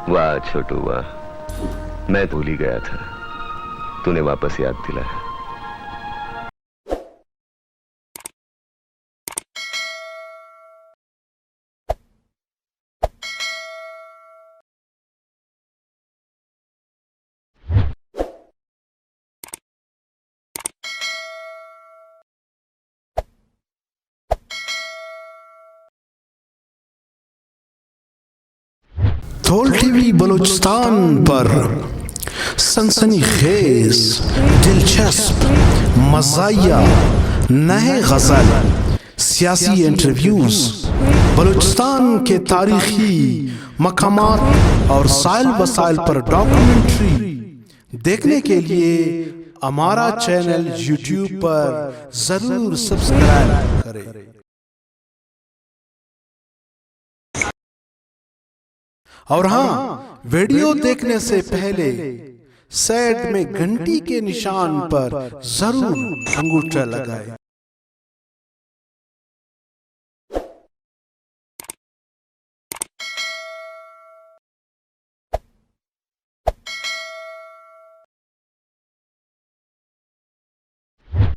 वाह छोटू वाह, मैं भूल ही गया था, तूने वापस याद दिलाया। धौल टीवी बलूचिस्तान पर सनसनीखेज, दिलचस्प, मज़ाहिया, नए गज़ल, सियासी इंटरव्यूज, बलूचिस्तान के तारीखी मकामात और साइल वसाइल पर डॉक्यूमेंट्री देखने के लिए हमारा चैनल यूट्यूब पर जरूर सब्सक्राइब करें। और हाँ, वीडियो देखने से पहले साइड में घंटी के निशान पर जरूर अंगूठा लगाएं।